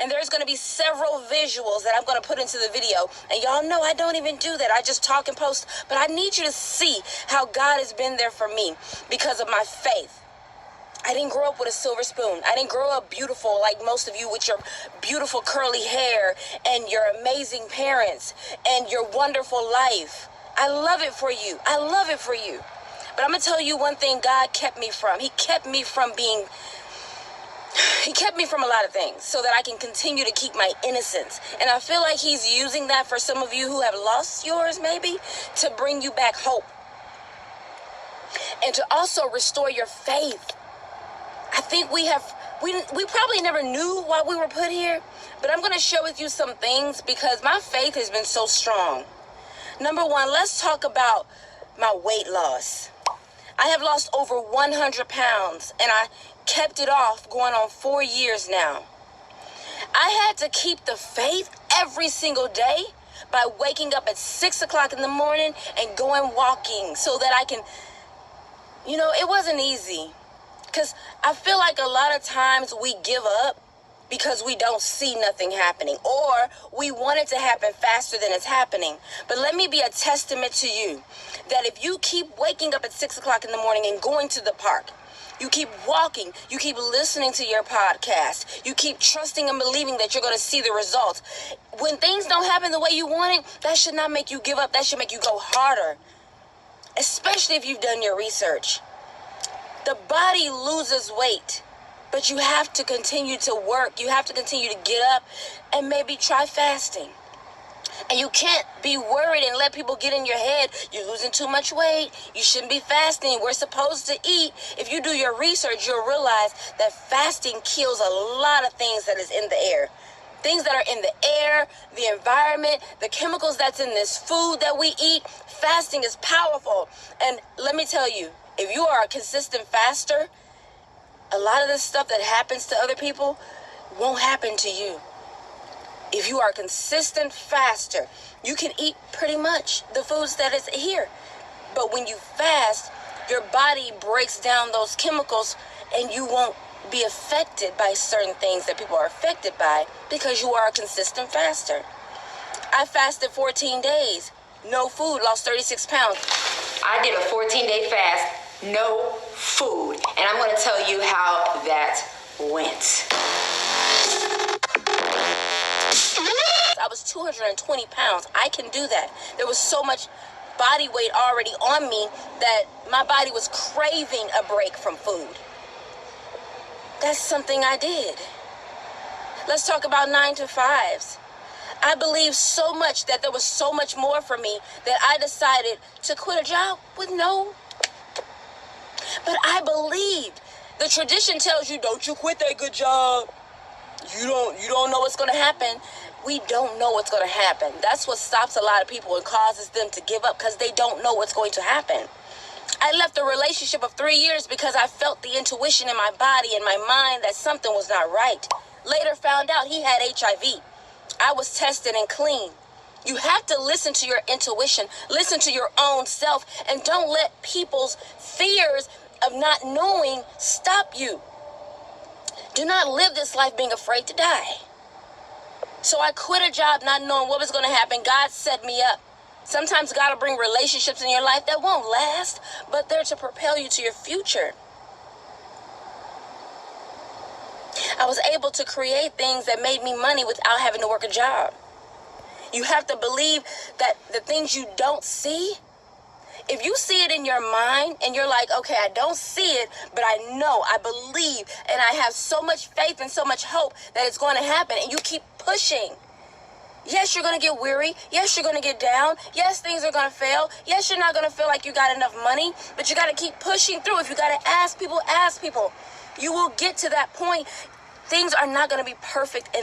And there's going to be several visuals that I'm going to put into the video. And y'all know I don't even do that. I just talk and post. But I need you to see how God has been there for me because of my faith. I didn't grow up with a silver spoon. I didn't grow up beautiful like most of you with your beautiful curly hair and your amazing parents and your wonderful life. I love it for you. I love it for you. But I'm going to tell you one thing God kept me from. He kept me from a lot of things so that I can continue to keep my innocence. And I feel like he's using that for some of you who have lost yours maybe to bring you back hope. And to also restore your faith. I think we probably never knew why we were put here, but I'm going to share with you some things because my faith has been so strong. Number one, let's talk about my weight loss. I have lost over 100 pounds and I kept it off going on 4 years now. I had to keep the faith every single day by waking up at 6 o'clock in the morning and going walking so that I can, it wasn't easy. Because I feel like a lot of times we give up because we don't see nothing happening, or we want it to happen faster than it's happening. But let me be a testament to you that if you keep waking up at 6 o'clock in the morning and going to the park, you keep walking, you keep listening to your podcast, you keep trusting and believing that you're going to see the results. When things don't happen the way you want it, that should not make you give up. That should make you go harder, especially if you've done your research. The body loses weight, but you have to continue to work. You have to continue to get up and maybe try fasting. And you can't be worried and let people get in your head. You're losing too much weight. You shouldn't be fasting. We're supposed to eat. If you do your research, you'll realize that fasting kills a lot of things that is in the air. Things that are in the air, the environment, the chemicals that's in this food that we eat. Fasting is powerful. And let me tell you, if you are a consistent faster, a lot of the stuff that happens to other people won't happen to you. If you are a consistent faster, you can eat pretty much the foods that is here. But when you fast, your body breaks down those chemicals and you won't be affected by certain things that people are affected by because you are a consistent faster. I fasted 14 days, no food, lost 36 pounds. I did a 14-day fast. No food. And I'm going to tell you how that went. I was 220 pounds. I can do that. There was so much body weight already on me that my body was craving a break from food. That's something I did. Let's talk about 9 to 5s. I believed so much that there was so much more for me that I decided to quit a job with no. But I believed. The tradition tells you, don't you quit that good job. You don't know what's going to happen. We don't know what's going to happen. That's what stops a lot of people and causes them to give up because they don't know what's going to happen. I left a relationship of 3 years because I felt the intuition in my body and my mind that something was not right. Later found out he had HIV. I was tested and clean. You have to listen to your intuition, listen to your own self, and don't let people's fears of not knowing stop you. Do not live this life being afraid to die. So I quit a job not knowing what was going to happen. God set me up. Sometimes God will bring relationships in your life that won't last, but they're to propel you to your future. I was able to create things that made me money without having to work a job. You have to believe that the things you don't see, if you see it in your mind and you're like, okay, I don't see it, but I know, I believe, and I have so much faith and so much hope that it's going to happen, and you keep pushing. Yes, you're going to get weary. Yes, you're going to get down. Yes, things are going to fail. Yes, you're not going to feel like you got enough money, but you got to keep pushing through. If you got to ask people, ask people. You will get to that point. Things are not going to be perfect.